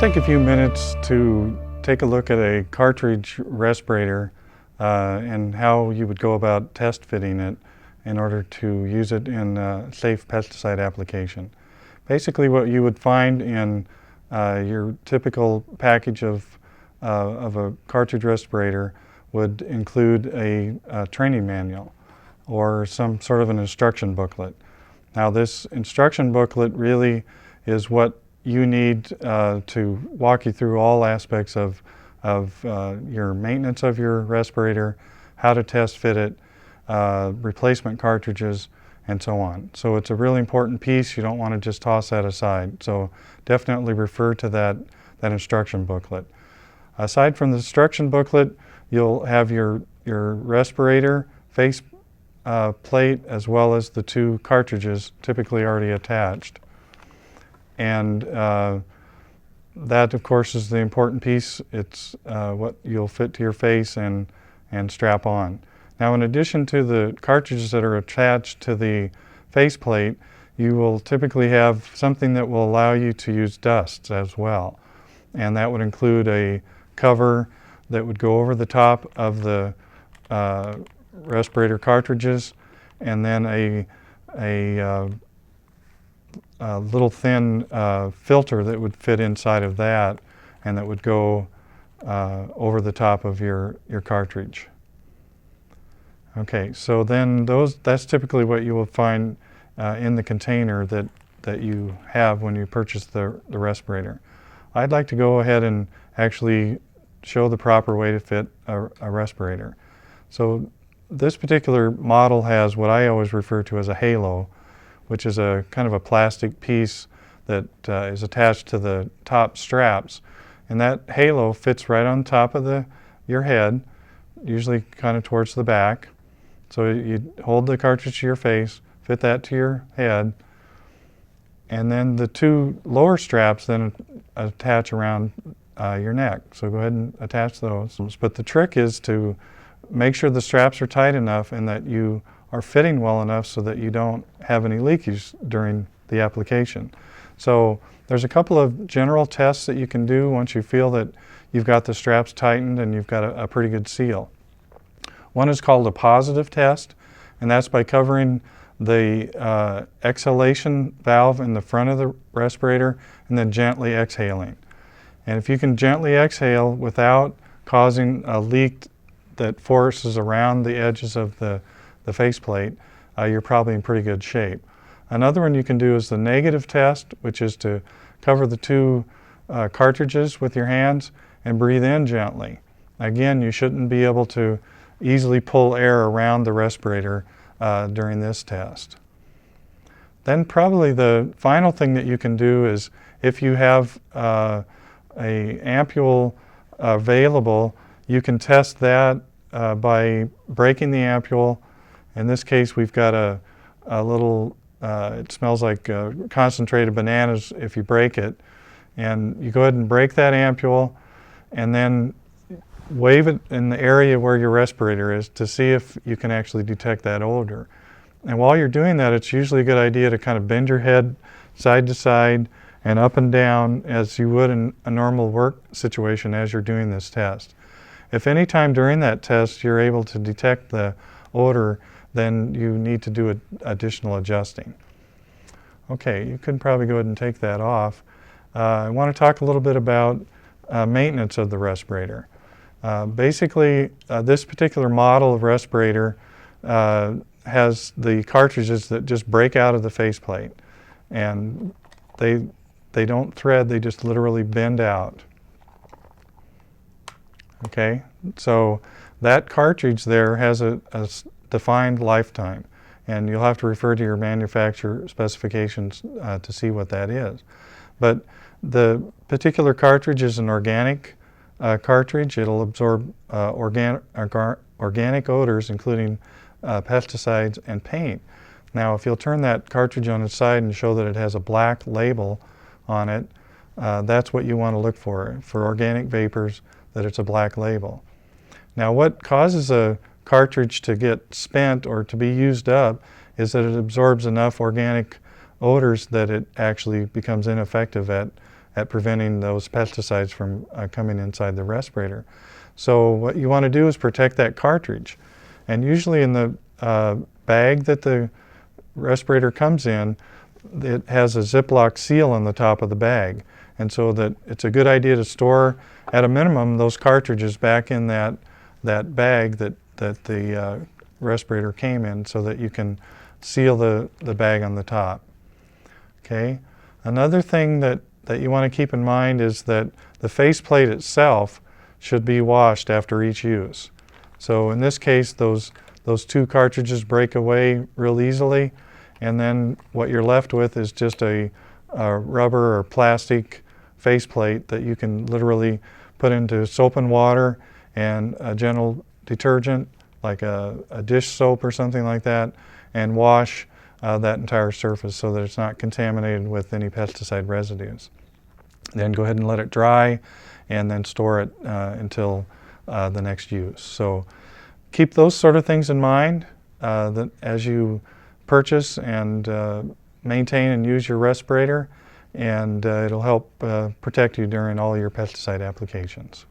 take a few minutes to take a look at a cartridge respirator and how you would go about test fitting it in order to use it in a safe pesticide application. Basically what you would find in your typical package of a cartridge respirator would include a training manual or some sort of an instruction booklet. Now this instruction booklet really is what you need to walk you through all aspects of your maintenance of your respirator, how to test fit it, replacement cartridges, and so on. So it's a really important piece. You don't want to just toss that aside. So definitely refer to that instruction booklet. Aside from the instruction booklet, you'll have your respirator face plate as well as the two cartridges typically already attached. And that, of course, is the important piece. It's what you'll fit to your face and strap on. Now, in addition to the cartridges that are attached to the faceplate, you will typically have something that will allow you to use dusts as well. And that would include a cover that would go over the top of the respirator cartridges, and then a little thin filter that would fit inside of that and that would go over the top of your cartridge. Okay, so then that's typically what you will find in the container that you have when you purchase the respirator. I'd like to go ahead and actually show the proper way to fit a respirator. So this particular model has what I always refer to as a halo, which is a kind of a plastic piece that is attached to the top straps. And that halo fits right on top of your head, usually kind of towards the back. So you hold the cartridge to your face, fit that to your head, and then the two lower straps then attach around your neck. So go ahead and attach those. But the trick is to make sure the straps are tight enough and that you are fitting well enough so that you don't have any leakage during the application. So there's a couple of general tests that you can do once you feel that you've got the straps tightened and you've got a pretty good seal. One is called a positive test, and that's by covering the exhalation valve in the front of the respirator and then gently exhaling. And if you can gently exhale without causing a leak that forces around the edges of the faceplate, you're probably in pretty good shape. Another one you can do is the negative test, which is to cover the two cartridges with your hands and breathe in gently. Again, you shouldn't be able to easily pull air around the respirator during this test. Then probably the final thing that you can do is if you have a ampule available, you can test that by breaking the ampule. In this case, we've got a little, it smells like concentrated bananas if you break it. And you go ahead and break that ampule and then wave it in the area where your respirator is to see if you can actually detect that odor. And while you're doing that, it's usually a good idea to kind of bend your head side to side and up and down as you would in a normal work situation as you're doing this test. If any time during that test you're able to detect the odor, then you need to do additional adjusting. Okay, you can probably go ahead and take that off. I want to talk a little bit about maintenance of the respirator. Basically, this particular model of respirator has the cartridges that just break out of the faceplate, and they don't thread, they just literally bend out. Okay, so that cartridge there has a defined lifetime, and you'll have to refer to your manufacturer specifications to see what that is. But the particular cartridge is an organic cartridge. It'll absorb organic odors, including pesticides and paint. Now, if you'll turn that cartridge on its side and show that it has a black label on it, that's what you want to look for organic vapors, that it's a black label. Now, what causes a cartridge to get spent or to be used up is that it absorbs enough organic odors that it actually becomes ineffective at at preventing those pesticides from coming inside the respirator. So what you want to do is protect that cartridge. And usually in the bag that the respirator comes in, it has a Ziploc seal on the top of the bag. And so that it's a good idea to store, at a minimum, those cartridges back in that bag that the respirator came in, so that you can seal the bag on the top. Okay. Another thing that you want to keep in mind is that the faceplate itself should be washed after each use. So in this case, those two cartridges break away real easily, and then what you're left with is just a rubber or plastic faceplate that you can literally put into soap and water and a gentle detergent like a dish soap or something like that, and wash that entire surface so that it's not contaminated with any pesticide residues. Then go ahead and let it dry, and then store it until the next use. So keep those sort of things in mind that as you purchase and maintain and use your respirator, and it'll help protect you during all your pesticide applications.